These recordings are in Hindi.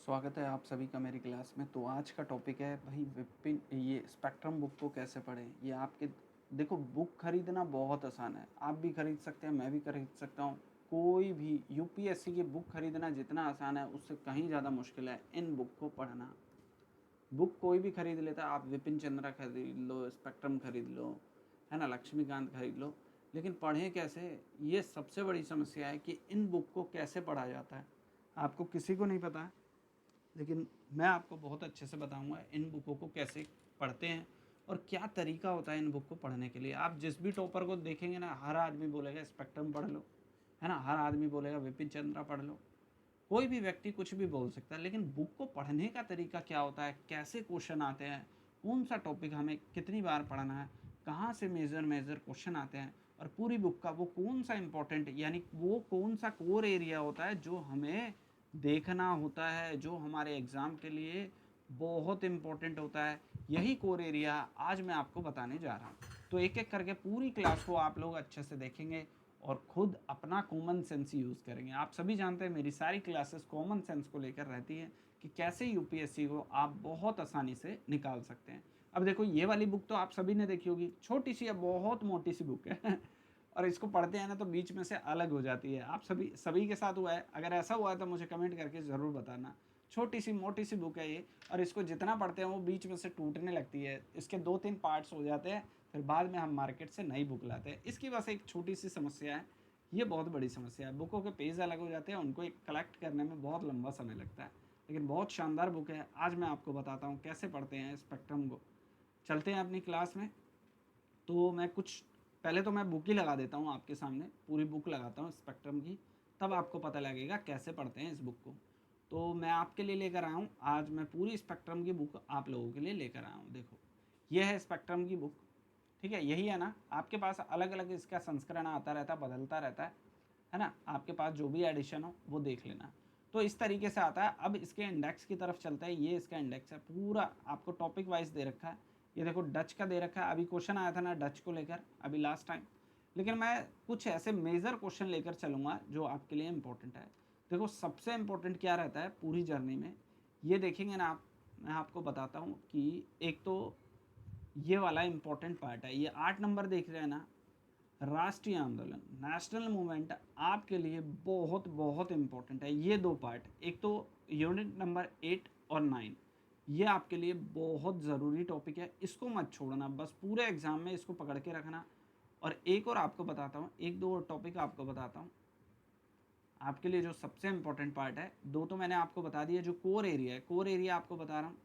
स्वागत है आप सभी का मेरी क्लास में। तो आज का टॉपिक है भाई विपिन ये स्पेक्ट्रम बुक को कैसे पढ़ें। ये आपके देखो बुक खरीदना बहुत आसान है, आप भी खरीद सकते हैं, मैं भी खरीद सकता हूँ। कोई भी यूपीएससी की बुक खरीदना जितना आसान है उससे कहीं ज़्यादा मुश्किल है इन बुक को पढ़ना। बुक कोई भी खरीद लेता है, आप विपिन चंद्रा खरीद लो, स्पेक्ट्रम खरीद लो, है ना, लक्ष्मीकांत खरीद लो, लेकिन पढ़ें कैसे, ये सबसे बड़ी समस्या है कि इन बुक को कैसे पढ़ा जाता है। आपको किसी को नहीं पता है, लेकिन मैं आपको बहुत अच्छे से बताऊंगा इन बुकों को कैसे पढ़ते हैं और क्या तरीका होता है इन बुक को पढ़ने के लिए। आप जिस भी टॉपर को देखेंगे ना, हर आदमी बोलेगा स्पेक्ट्रम पढ़ लो, है ना, हर आदमी बोलेगा विपिन चंद्रा पढ़ लो। कोई भी व्यक्ति कुछ भी बोल सकता है, लेकिन बुक को पढ़ने का तरीका क्या होता है, कैसे क्वेश्चन आते हैं, कौन सा टॉपिक हमें कितनी बार पढ़ना है, कहाँ से मेजर मेजर क्वेश्चन आते हैं, और पूरी बुक का वो कौन सा इंपॉर्टेंट यानी वो कौन सा कोर एरिया होता है जो हमें देखना होता है, जो हमारे एग्ज़ाम के लिए बहुत इम्पोर्टेंट होता है। यही कोर एरिया आज मैं आपको बताने जा रहा हूँ। तो एक एक करके पूरी क्लास को आप लोग अच्छे से देखेंगे और खुद अपना कॉमन सेंस यूज़ करेंगे। आप सभी जानते हैं मेरी सारी क्लासेस कॉमन सेंस को लेकर रहती है कि कैसे यूपीएससी को आप बहुत आसानी से निकाल सकते हैं। अब देखो ये वाली बुक तो आप सभी ने देखी होगी, छोटी सी है, बहुत मोटी सी बुक है और इसको पढ़ते हैं ना तो बीच में से अलग हो जाती है। आप सभी सभी के साथ हुआ है? अगर ऐसा हुआ है तो मुझे कमेंट करके ज़रूर बताना। छोटी सी मोटी सी बुक है ये, और इसको जितना पढ़ते हैं वो बीच में से टूटने लगती है, इसके 2-3 पार्ट्स हो जाते हैं, फिर बाद में हम मार्केट से नई बुक लाते हैं। इसकी बस एक छोटी सी समस्या है, ये बहुत बड़ी समस्या है। बुकों के पेज अलग हो जाते हैं, उनको एक कलेक्ट करने में बहुत लंबा समय लगता है, लेकिन बहुत शानदार बुक है। आज मैं आपको बताता हूँ कैसे पढ़ते हैं स्पेक्ट्रम को। चलते हैं अपनी क्लास में। तो मैं कुछ पहले तो मैं बुक ही लगा देता हूँ आपके सामने, पूरी बुक लगाता हूँ स्पेक्ट्रम की, तब आपको पता लगेगा कैसे पढ़ते हैं इस बुक को। तो मैं आपके लिए लेकर आया हूँ, आज मैं पूरी स्पेक्ट्रम की बुक आप लोगों के लिए लेकर आया हूँ। देखो ये है स्पेक्ट्रम की बुक, ठीक है, यही है ना। आपके पास अलग अलग इसका संस्करण आता रहता है, बदलता रहता है ना। आपके पास जो भी एडिशन हो वो देख लेना। तो इस तरीके से आता है। अब इसके इंडेक्स की तरफ चलता है, ये इसका इंडेक्स है, पूरा आपको टॉपिक वाइज दे रखा है। ये देखो डच का दे रखा है, अभी क्वेश्चन आया था ना डच को लेकर अभी लास्ट टाइम, लेकिन मैं कुछ ऐसे मेजर क्वेश्चन लेकर चलूँगा जो आपके लिए इंपॉर्टेंट है। देखो सबसे इंपॉर्टेंट क्या रहता है पूरी जर्नी में, ये देखेंगे ना आप, मैं आपको बताता हूँ कि एक तो ये वाला इंपॉर्टेंट पार्ट है, ये 8 नंबर देख रहे हैं ना, राष्ट्रीय आंदोलन, नेशनल मूवमेंट, आपके लिए बहुत बहुत इंपॉर्टेंट है। ये दो पार्ट, एक तो यूनिट नंबर 8 और 9, ये आपके लिए बहुत ज़रूरी टॉपिक है, इसको मत छोड़ना, बस पूरे एग्ज़ाम में इसको पकड़ के रखना। और एक और आपको बताता हूँ, एक दो और टॉपिक आपको बताता हूँ आपके लिए जो सबसे इंपॉर्टेंट पार्ट है। दो तो मैंने आपको बता दिया, जो कोर एरिया है, कोर एरिया आपको बता रहा हूँ।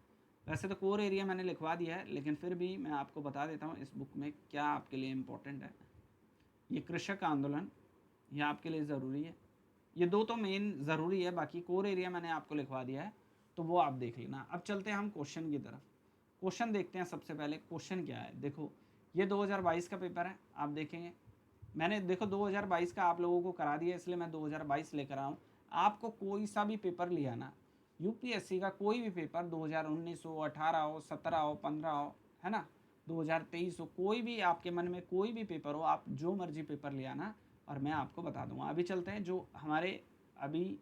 वैसे तो कोर एरिया मैंने लिखवा दिया है, लेकिन फिर भी मैं आपको बता देता हूँ इस बुक में क्या आपके लिए इम्पोर्टेंट है। ये कृषक आंदोलन, ये आपके लिए ज़रूरी है। ये दो तो मेन ज़रूरी है, बाकी कोर एरिया मैंने आपको लिखवा दिया है, तो वो आप देख लेना। अब चलते हैं हम क्वेश्चन की तरफ। क्वेश्चन देखते हैं सबसे पहले। क्वेश्चन क्या है, देखो ये 2022 का पेपर है, आप देखेंगे मैंने देखो 2022 का आप लोगों को करा दिया, इसलिए मैं 2022 लेकर आऊँ। आपको कोई सा भी पेपर लिया ना, यूपीएससी का कोई भी पेपर 2019 हो, 18 हो, 17 हो, 15 हो, है ना, 2023 हो, कोई भी आपके मन में कोई भी पेपर हो, आप जो मर्जी पेपर लिया ना, और मैं आपको बता दूंगा। अभी चलते हैं जो हमारे अभी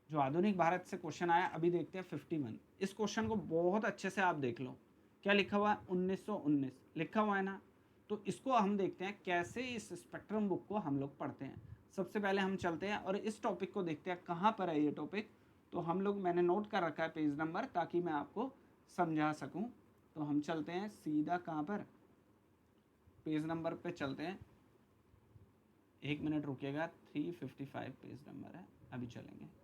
जो आधुनिक भारत से क्वेश्चन आया, अभी देखते हैं 51। इस क्वेश्चन को बहुत अच्छे से आप देख लो, क्या लिखा हुआ है, 1919 लिखा हुआ है ना। तो इसको हम देखते हैं कैसे इस स्पेक्ट्रम बुक को हम लोग पढ़ते हैं। सबसे पहले हम चलते हैं और इस टॉपिक को देखते हैं कहाँ पर है ये टॉपिक। तो हम लोग, मैंने नोट कर रखा है पेज नंबर ताकि मैं आपको समझा सकूं। तो हम चलते हैं सीधा कहाँ पर, पेज नंबर पे चलते हैं। 1 मिनट रुकिएगा, 355 पेज नंबर है, अभी चलेंगे।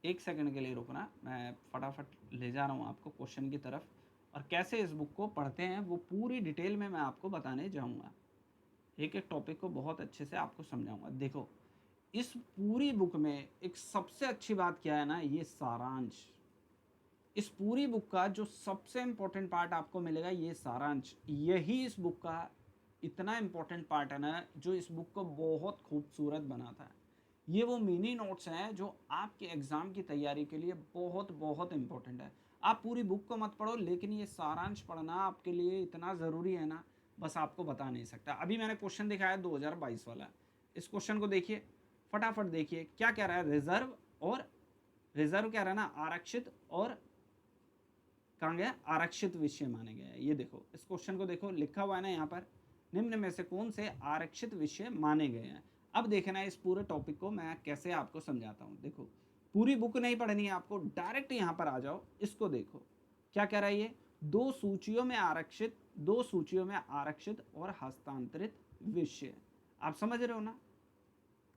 एक सेकंड के लिए रुकना, मैं फटाफट ले जा रहा हूँ आपको क्वेश्चन की तरफ, और कैसे इस बुक को पढ़ते हैं वो पूरी डिटेल में मैं आपको बताने जाऊँगा। एक एक टॉपिक को बहुत अच्छे से आपको समझाऊंगा। देखो इस पूरी बुक में एक सबसे अच्छी बात क्या है ना, ये सारांश। इस पूरी बुक का जो सबसे इम्पोर्टेंट पार्ट आपको मिलेगा, ये सारांश, यही इस बुक का इतना इम्पोर्टेंट पार्ट है ना, जो इस बुक को बहुत खूबसूरत बनाता है। ये वो मिनी नोट्स हैं जो आपके एग्ज़ाम की तैयारी के लिए बहुत बहुत इम्पोर्टेंट है। आप पूरी बुक को मत पढ़ो, लेकिन ये सारांश पढ़ना आपके लिए इतना ज़रूरी है ना, बस आपको बता नहीं सकता। अभी मैंने क्वेश्चन दिखाया 2022 वाला, इस क्वेश्चन को देखिए। फटाफट देखिए क्या कह रहा है, रिजर्व, और रिजर्व कह रहा है ना आरक्षित, और कहाँ गया, आरक्षित विषय माने गए हैं। ये देखो इस क्वेश्चन को देखो, लिखा हुआ है ना यहाँ पर, निम्न में से कौन से आरक्षित विषय माने गए हैं। अब देखना है इस पूरे टॉपिक को मैं कैसे आपको समझाता हूँ। देखो पूरी बुक नहीं पढ़नी है आपको, डायरेक्ट यहाँ पर आ जाओ, इसको देखो क्या कह रहा है ये, दो सूचियों में आरक्षित और हस्तांतरित विषय। आप समझ रहे हो ना,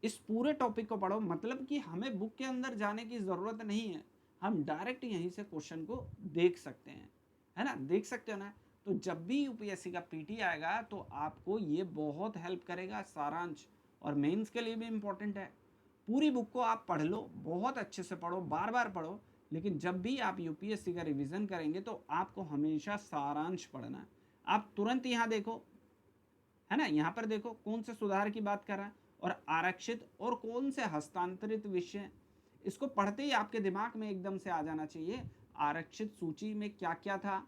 इस पूरे टॉपिक को पढ़ो, मतलब कि हमें बुक के अंदर जाने की जरूरत नहीं है, हम डायरेक्ट यहीं से क्वेश्चन को देख सकते हैं, है ना, देख सकते हो ना। तो जब भी यूपीएससी का पीटी आएगा तो आपको ये बहुत हेल्प करेगा, सारांश, और मेंस के लिए भी इंपॉर्टेंट है। पूरी बुक को आप पढ़ लो, बहुत अच्छे से पढ़ो, बार बार पढ़ो, लेकिन जब भी आप यूपीएससी का रिवीजन करेंगे तो आपको हमेशा सारांश पढ़ना है। आप तुरंत यहाँ देखो, है ना, यहाँ पर देखो कौन से सुधार की बात कर रहा है, और आरक्षित और कौन से हस्तांतरित विषय, इसको पढ़ते ही आपके दिमाग में एकदम से आ जाना चाहिए आरक्षित सूची में क्या क्या था,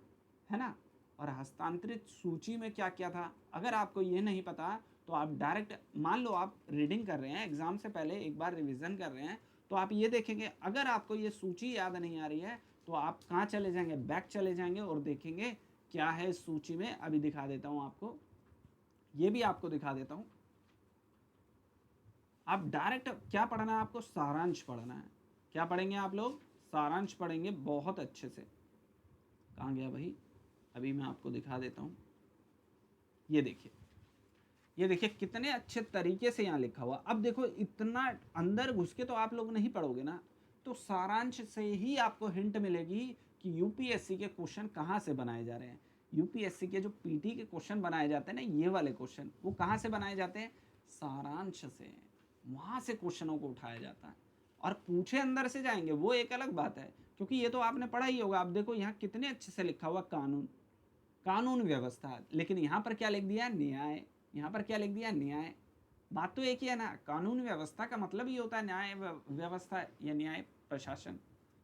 है ना, और हस्तांतरित सूची में क्या क्या था। अगर आपको ये नहीं पता तो आप डायरेक्ट, मान लो आप रीडिंग कर रहे हैं, एग्जाम से पहले एक बार रिवीजन कर रहे हैं, तो आप ये देखेंगे अगर आपको ये सूची याद नहीं आ रही है तो आप कहाँ चले जाएंगे, बैक चले जाएंगे और देखेंगे क्या है इस सूची में। अभी दिखा देता हूँ आपको, ये भी आपको दिखा देता हूँ। आप डायरेक्ट क्या पढ़ना है, आपको सारांश पढ़ना है। क्या पढ़ेंगे आप लोग, सारांश पढ़ेंगे बहुत अच्छे से। कहाँ गया भाई, अभी मैं आपको दिखा देता हूँ। ये देखिए, ये देखिए कितने अच्छे तरीके से यहाँ लिखा हुआ। अब देखो इतना अंदर घुस के तो आप लोग नहीं पढ़ोगे ना, तो सारांश से ही आपको हिंट मिलेगी कि यूपीएससी के क्वेश्चन कहाँ से बनाए जा रहे हैं। यूपीएससी के जो पीटी के क्वेश्चन बनाए जाते हैं ना, ये वाले क्वेश्चन, वो कहाँ से बनाए जाते हैं, सारांश से, वहाँ से क्वेश्चनों को उठाया जाता है। और पूछे अंदर से जाएंगे वो एक अलग बात है, क्योंकि ये तो आपने पढ़ा ही होगा। आप देखो यहाँ कितने अच्छे से लिखा हुआ कानून, कानून व्यवस्था, लेकिन यहाँ पर क्या लिख दिया, न्याय, यहाँ पर क्या लिख दिया, न्याय। बात तो एक ही है ना, कानून व्यवस्था का मतलब ही होता है न्याय व्यवस्था या न्याय प्रशासन।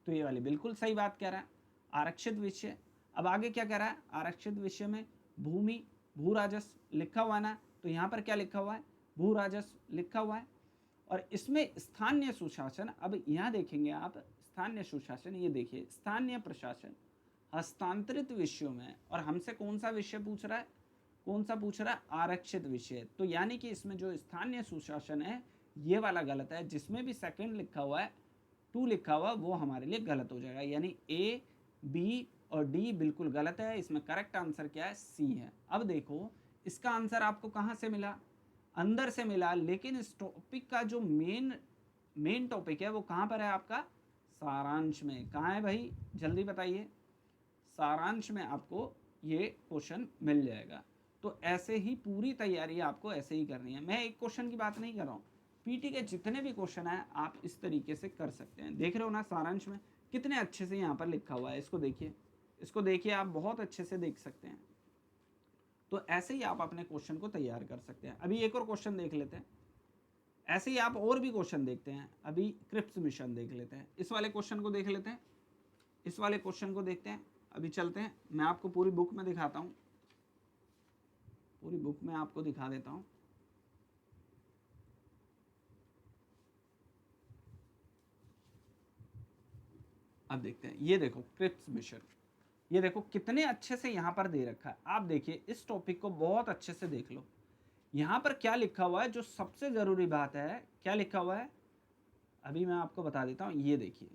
तो ये वाली बिल्कुल सही बात कह रहा है, आरक्षित विषय। अब आगे क्या कह रहा है, आरक्षित विषय में भूमि, भू राजस्व लिखा हुआ है ना, तो यहाँ पर क्या लिखा हुआ है, भू राजस्व लिखा हुआ है। और इसमें स्थानीय सुशासन, अब यहाँ देखेंगे आप, स्थानीय सुशासन, ये देखिए स्थानीय प्रशासन, हस्तांतरित विषयों में, और हमसे कौन सा विषय पूछ रहा है, कौन सा पूछ रहा है, आरक्षित विषय। तो यानी कि इसमें जो स्थानीय सुशासन है ये वाला गलत है, जिसमें भी सेकंड लिखा हुआ है, 2 लिखा हुआ, वो हमारे लिए गलत हो जाएगा। यानी ए, बी और डी बिल्कुल गलत है। इसमें करेक्ट आंसर क्या है, सी है। अब देखो इसका आंसर आपको कहाँ से मिला, अंदर से मिला, लेकिन इस टॉपिक का जो मेन टॉपिक है वो कहाँ पर है आपका, सारांश में। कहाँ है भाई, जल्दी बताइए, सारांश में आपको ये क्वेश्चन मिल जाएगा। तो ऐसे ही पूरी तैयारी आपको ऐसे ही करनी है। मैं एक क्वेश्चन की बात नहीं कर रहा हूँ, पीटी के जितने भी क्वेश्चन हैं आप इस तरीके से कर सकते हैं। देख रहे हो ना सारांश में कितने अच्छे से यहाँ पर लिखा हुआ है, इसको देखिए, इसको देखिए, आप बहुत अच्छे से देख सकते हैं। तो ऐसे ही आप अपने क्वेश्चन को तैयार कर सकते हैं। अभी एक और क्वेश्चन देख लेते हैं, ऐसे ही आप और भी क्वेश्चन देखते हैं। अभी क्रिप्स मिशन देख लेते हैं, इस वाले क्वेश्चन को देख लेते हैं, इस वाले क्वेश्चन को देखते हैं। अभी चलते हैं, मैं आपको पूरी बुक में दिखाता हूँ, पूरी बुक में आपको दिखा देता हूँ। अब देखते हैं, ये देखो क्रिप्स मिशन, ये देखो कितने अच्छे से यहाँ पर दे रखा है। आप देखिए इस टॉपिक को बहुत अच्छे से देख लो, यहाँ पर क्या लिखा हुआ है, जो सबसे जरूरी बात है, क्या लिखा हुआ है, अभी मैं आपको बता देता हूँ। ये देखिए,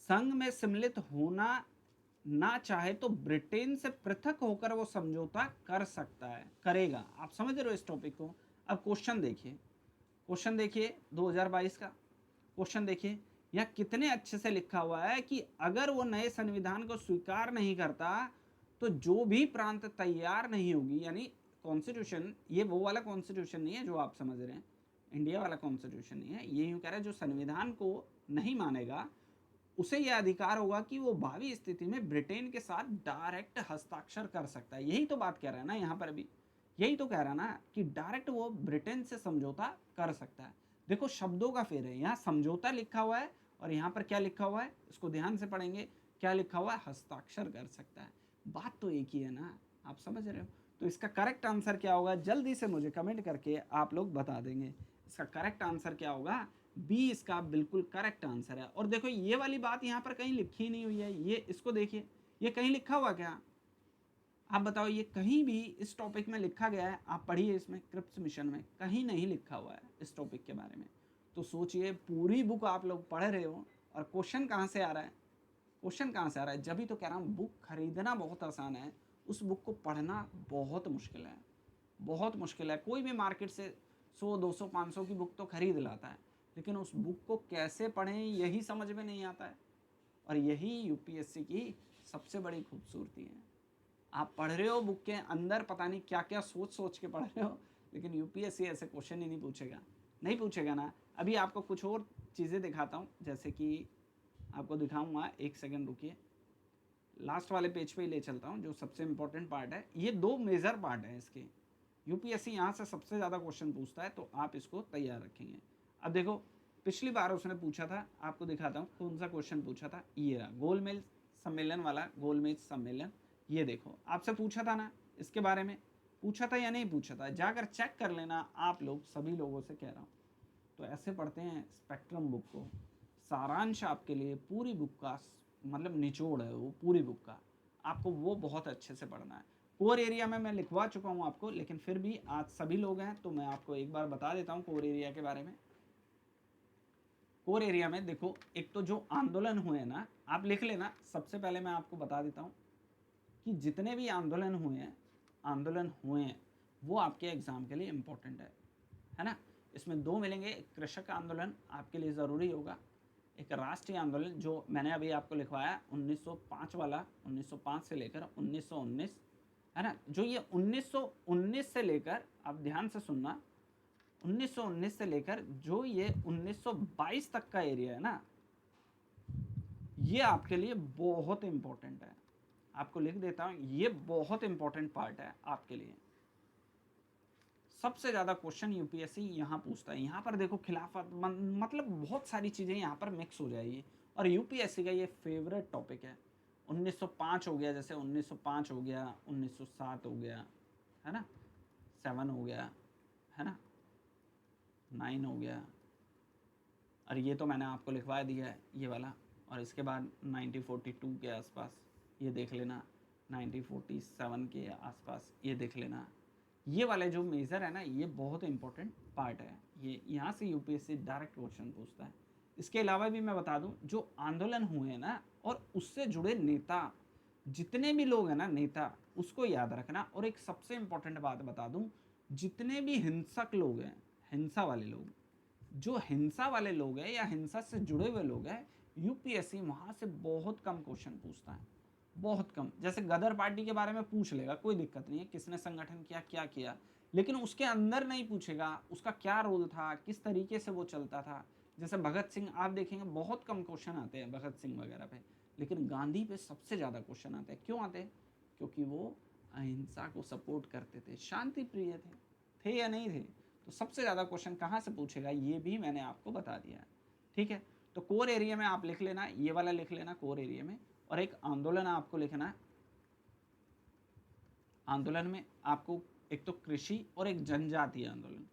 संघ में सम्मिलित होना ना चाहे तो ब्रिटेन से पृथक होकर वो समझौता कर सकता है, करेगा। आप समझ रहे हो इस टॉपिक को। अब क्वेश्चन देखिए, क्वेश्चन देखिए 2022 का क्वेश्चन देखिए, यहाँ कितने अच्छे से लिखा हुआ है कि अगर वो नए संविधान को स्वीकार नहीं करता तो जो भी प्रांत तैयार नहीं होगी, यानी कॉन्स्टिट्यूशन, ये वो वाला कॉन्स्टिट्यूशन नहीं है जो आप समझ रहे हैं, इंडिया वाला कॉन्स्टिट्यूशन नहीं है, ये यूँ कह रहा है जो संविधान को नहीं मानेगा उसे यह अधिकार होगा कि वो भावी स्थिति में ब्रिटेन के साथ डायरेक्ट हस्ताक्षर कर सकता है। यही तो बात कह रहा है ना यहाँ पर भी, यही तो कह रहा है ना कि डायरेक्ट वो ब्रिटेन से समझौता कर सकता है। देखो शब्दों का फेर है, यहाँ समझौता लिखा हुआ है और यहाँ पर क्या लिखा हुआ है, इसको ध्यान से पढ़ेंगे, क्या लिखा हुआ है, हस्ताक्षर कर सकता है। बात तो एक ही है ना, आप समझ रहे हो। तो इसका करेक्ट आंसर क्या होगा, जल्दी से मुझे कमेंट करके आप लोग बता देंगे। इसका करेक्ट आंसर क्या होगा? बी इसका बिल्कुल करेक्ट आंसर है। और देखो ये वाली बात यहाँ पर कहीं लिखी नहीं हुई है, ये इसको देखिए, ये कहीं लिखा हुआ क्या? आप बताओ, ये कहीं भी इस टॉपिक में लिखा गया है? आप पढ़िए, इसमें क्रिप्स मिशन में कहीं नहीं लिखा हुआ है इस टॉपिक के बारे में। तो सोचिए, पूरी बुक आप लोग पढ़ रहे हो और क्वेश्चन कहाँ से आ रहा है? क्वेश्चन कहाँ से आ रहा है? जब ही तो कह रहा हूँ, बुक खरीदना बहुत आसान है, उस बुक को पढ़ना बहुत मुश्किल है, बहुत मुश्किल है। कोई भी मार्केट से 100, 200, 500 की बुक तो खरीद लाता है, लेकिन उस बुक को कैसे पढ़ें यही समझ में नहीं आता है। और यही यूपीएससी की सबसे बड़ी खूबसूरती है। आप पढ़ रहे हो बुक के अंदर, पता नहीं क्या क्या सोच सोच के पढ़ रहे हो, लेकिन यूपीएससी ऐसे क्वेश्चन ही नहीं पूछेगा, नहीं पूछेगा ना। अभी आपको कुछ और चीज़ें दिखाता हूँ, जैसे कि आपको दिखाऊंगा, एक सेकंड रुकिए, लास्ट वाले पेज पे ही ले चलता हूँ, जो सबसे इंपॉर्टेंट पार्ट है। ये 2 मेजर पार्ट है इसके, यूपीएससी यहाँ से सबसे ज़्यादा क्वेश्चन पूछता है, तो आप इसको तैयार रखेंगे। अब देखो, पिछली बार उसने पूछा था, आपको दिखाता हूँ कौन सा क्वेश्चन पूछा था। ये रहा गोलमेज सम्मेलन वाला, गोलमेज सम्मेलन। ये देखो, आपसे पूछा था ना इसके बारे में, पूछा था या नहीं पूछा था? जाकर चेक कर लेना, आप लोग सभी लोगों से कह रहा हूँ। तो ऐसे पढ़ते हैं स्पेक्ट्रम बुक को, सारांश आपके लिए पूरी बुक का, मतलब निचोड़ है वो पूरी बुक का, आपको वो बहुत अच्छे से पढ़ना है। कोर एरिया में मैं लिखवा चुका हूँ आपको, लेकिन फिर भी आज सभी लोग हैं तो मैं आपको एक बार बता देता हूँ कोर एरिया के बारे में। कोर एरिया में देखो, एक तो जो आंदोलन हुए हैं ना, आप लिख लेना। सबसे पहले मैं आपको बता देता हूँ कि जितने भी आंदोलन हुए हैं वो आपके एग्जाम के लिए इम्पोर्टेंट है ना। इसमें 2 मिलेंगे, एक कृषक आंदोलन आपके लिए ज़रूरी होगा, एक राष्ट्रीय आंदोलन जो मैंने अभी आपको लिखवाया 1905 वाला, 1905 से लेकर 1919, है ना। जो ये 1919 से लेकर, आप ध्यान से सुनना, 1919 से लेकर जो ये 1922 तक का एरिया है ना, ये आपके लिए बहुत इंपॉर्टेंट है। आपको लिख देता हूं, ये बहुत इंपॉर्टेंट पार्ट है आपके लिए। सबसे ज्यादा क्वेश्चन यूपीएससी यहाँ पूछता है। यहाँ पर देखो खिलाफत, मतलब बहुत सारी चीजें यहाँ पर मिक्स हो जाएगी, और यूपीएससी का ये फेवरेट टॉपिक है। 1905 हो गया, जैसे 1905 हो गया, 1907 हो गया, है ना, 7 हो गया, है ना, 9 हो गया, और ये तो मैंने आपको लिखवा दिया है ये वाला। और इसके बाद 1942 के आसपास ये देख लेना, 1947 के आसपास ये देख लेना। ये वाले जो मेजर है ना, ये बहुत इंपॉर्टेंट पार्ट है, ये यहाँ से यूपीएससी डायरेक्ट क्वेश्चन पूछता है। इसके अलावा भी मैं बता दूं, जो आंदोलन हुए हैं ना और उससे जुड़े नेता, जितने भी लोग हैं ना नेता, उसको याद रखना। और एक सबसे इंपॉर्टेंट बात बता दूं, जितने भी हिंसक लोग हैं, हिंसा वाले लोग, जो हिंसा वाले लोग हैं या हिंसा से जुड़े हुए लोग हैं, यूपीएससी वहां से बहुत कम क्वेश्चन पूछता है, बहुत कम। जैसे गदर पार्टी के बारे में पूछ लेगा, कोई दिक्कत नहीं है, किसने संगठन किया, क्या किया, लेकिन उसके अंदर नहीं पूछेगा उसका क्या रोल था, किस तरीके से वो चलता था। जैसे भगत सिंह आप देखेंगे, बहुत कम क्वेश्चन आते हैं भगत सिंह वगैरह पे, लेकिन गांधी पे सबसे ज़्यादा क्वेश्चन आते हैं। क्यों आते हैं? क्योंकि वो अहिंसा को सपोर्ट करते थे, शांति प्रिय थे या नहीं थे। तो सबसे ज़्यादा क्वेश्चन कहाँ से पूछेगा, ये भी मैंने आपको बता दिया है, ठीक है। तो कोर एरिया में आप लिख लेना, ये वाला लिख लेना कोर एरिया में। और एक आंदोलन आपको लिखना है, आंदोलन में आपको एक तो कृषि और एक जनजातीय आंदोलन,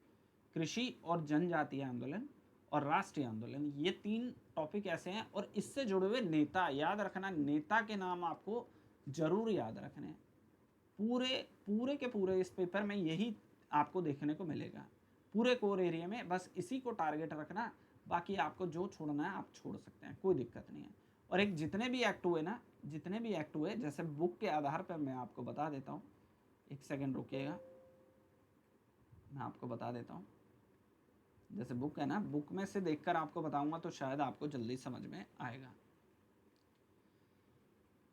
कृषि और जनजातीय आंदोलन और राष्ट्रीय आंदोलन, ये 3 टॉपिक ऐसे हैं। और इससे जुड़े हुए नेता याद रखना, नेता के नाम आपको जरूर याद रखने हैं। पूरे पूरे के पूरे इस पेपर में यही आपको देखने को मिलेगा, पूरे कोर एरिया में बस इसी को टारगेट रखना। बाकी आपको जो छोड़ना है आप छोड़ सकते हैं, कोई दिक्कत नहीं है। और एक जितने भी एक्ट हुए ना, जितने भी एक्ट हुए, जैसे बुक के आधार पर मैं आपको बता देता हूँ, एक सेकंड रुकिएगा, मैं आपको बता देता हूँ। जैसे बुक है ना, बुक में से देखकर आपको बताऊंगा तो शायद आपको जल्दी समझ में आएगा।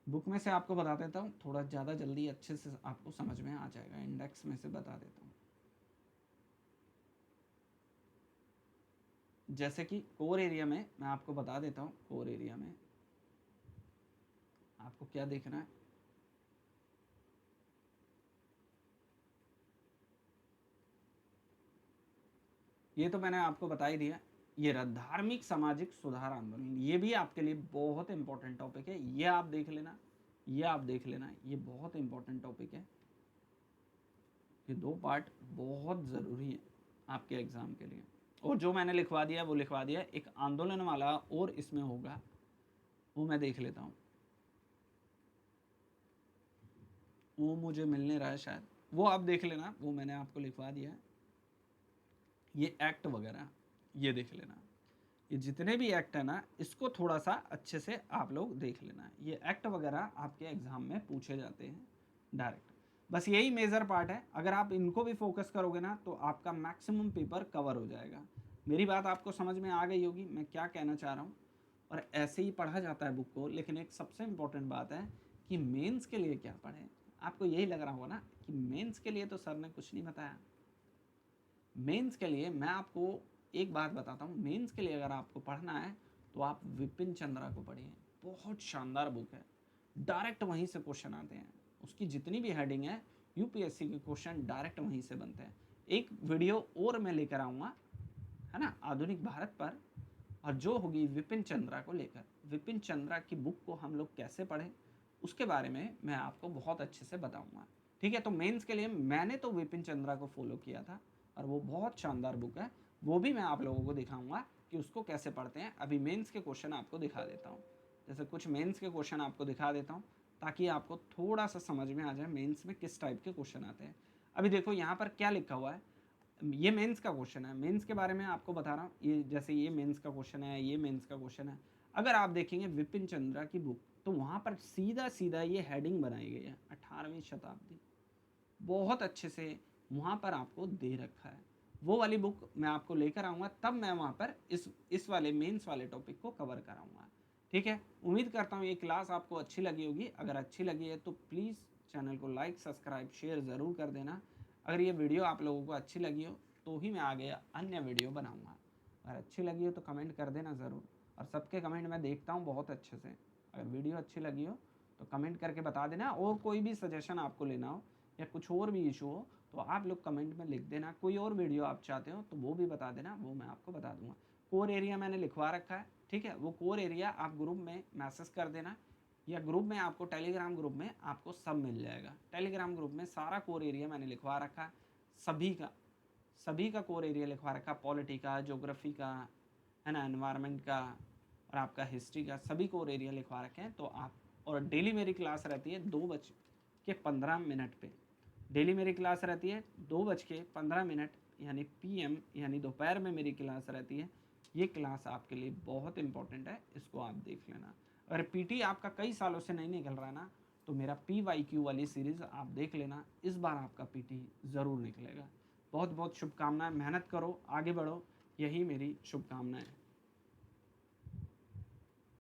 बुक में से आपको बता देता हूँ, थोड़ा ज़्यादा जल्दी अच्छे से आपको समझ में आ जाएगा। इंडेक्स में से बता देता हूँ। जैसे कि कोर एरिया में मैं आपको बता देता हूँ, कोर एरिया में आपको क्या देखना है। ये तो मैंने आपको बता ही दिया। ये रहा धार्मिक सामाजिक सुधार आंदोलन, ये भी आपके लिए बहुत इंपॉर्टेंट टॉपिक है, ये आप देख लेना, ये आप देख लेना, ये बहुत इंपॉर्टेंट टॉपिक है। ये 2 पार्ट बहुत ज़रूरी है आपके एग्ज़ाम के लिए। और जो मैंने लिखवा दिया वो लिखवा दिया। एक आंदोलन वाला और इसमें होगा, वो मैं देख लेता हूँ, वो मुझे मिल नहीं रहा है शायद, वो आप देख लेना, वो मैंने आपको लिखवा दिया है। ये एक्ट वगैरह ये देख लेना, ये जितने भी एक्ट है ना, इसको थोड़ा सा अच्छे से आप लोग देख लेना। ये एक्ट वगैरह आपके एग्जाम में पूछे जाते हैं डायरेक्ट। बस यही मेजर पार्ट है, अगर आप इनको भी फोकस करोगे ना तो आपका मैक्सिमम पेपर कवर हो जाएगा। मेरी बात आपको समझ में आ गई होगी मैं क्या कहना चाह रहा हूँ। और ऐसे ही पढ़ा जाता है बुक को, लेकिन एक सबसे इम्पोर्टेंट बात है कि मेंस के लिए क्या पढ़ें। आपको यही लग रहा होगा ना कि मेंस के लिए तो सर ने कुछ नहीं बताया। मेंस के लिए मैं आपको एक बात बताता हूँ, मेंस के लिए अगर आपको पढ़ना है तो आप विपिन चंद्रा को पढ़िए। बहुत शानदार बुक है, डायरेक्ट वहीं से क्वेश्चन आते हैं। उसकी जितनी भी हेडिंग है यूपीएससी के क्वेश्चन डायरेक्ट वहीं से बनते हैं। एक वीडियो और मैं लेकर आऊँगा, है ना, आधुनिक भारत पर, और जो होगी विपिन चंद्रा को लेकर। विपिन चंद्रा की बुक को हम लोग कैसे पढ़ें उसके बारे में मैं आपको बहुत अच्छे से बताऊंगा। ठीक है, तो मेंस के लिए मैंने तो विपिन चंद्रा को फॉलो किया था और वो बहुत शानदार बुक है, वो भी मैं आप लोगों को दिखाऊंगा कि उसको कैसे पढ़ते हैं। अभी मेंस के क्वेश्चन आपको दिखा देता हूँ, जैसे कुछ मेंस के क्वेश्चन आपको दिखा देता हूँ ताकि आपको थोड़ा सा समझ में आ जाए मेंस में किस टाइप के क्वेश्चन आते हैं। अभी देखो यहाँ पर क्या लिखा हुआ है, ये मेंस का क्वेश्चन है, मेंस के बारे में आपको बता रहा हूँ। ये जैसे ये मेंस का क्वेश्चन है, ये मेंस का क्वेश्चन है। अगर आप देखेंगे विपिन चंद्रा की बुक तो वहाँ पर सीधा सीधा ये हेडिंग बनाई गई है 18वीं शताब्दी, बहुत अच्छे से वहाँ पर आपको दे रखा है। वो वाली बुक मैं आपको लेकर आऊँगा, तब मैं वहाँ पर इस वाले मेंस वाले टॉपिक को कवर कराऊँगा। ठीक है, उम्मीद करता हूँ ये क्लास आपको अच्छी लगी होगी। अगर अच्छी लगी है तो प्लीज़ चैनल को लाइक सब्सक्राइब शेयर ज़रूर कर देना। अगर ये वीडियो आप लोगों को अच्छी लगी हो तो ही मैं आगे अन्य वीडियो बनाऊँगा। अगर अच्छी लगी हो तो कमेंट कर देना ज़रूर, और सबके कमेंट मैं देखता हूँ बहुत अच्छे से। अगर वीडियो अच्छी लगी हो तो कमेंट करके बता देना, और कोई भी सजेशन आपको लेना हो या कुछ और भी इशू हो तो आप लोग कमेंट में लिख देना। कोई और वीडियो आप चाहते हो तो वो भी बता देना, वो मैं आपको बता दूंगा। कोर एरिया मैंने लिखवा रखा है, ठीक है, वो कोर एरिया आप ग्रुप में मैसेज कर देना, या ग्रुप में आपको टेलीग्राम ग्रुप में आपको सब मिल जाएगा। टेलीग्राम ग्रुप में सारा कोर एरिया मैंने लिखवा रखा है, सभी का कोर एरिया लिखवा रखा, पॉलिटी का, ज्योग्राफी का, है ना, एनवायरनमेंट का, और आपका हिस्ट्री का, सभी कोर एरिया लिखवा रखे हैं। तो आप, और डेली मेरी क्लास रहती है 2:15 पे। डेली मेरी क्लास रहती है 2:15, यानी पीएम, यानी दोपहर में मेरी क्लास रहती है। ये क्लास आपके लिए बहुत इंपॉर्टेंट है, इसको आप देख लेना। अगर पीटी आपका कई सालों से नहीं निकल रहा है ना, तो मेरा PYQ वाली सीरीज़ आप देख लेना, इस बार आपका पीटी ज़रूर निकलेगा। बहुत बहुत शुभकामनाएं, मेहनत करो, आगे बढ़ो, यही मेरी शुभकामनाएं।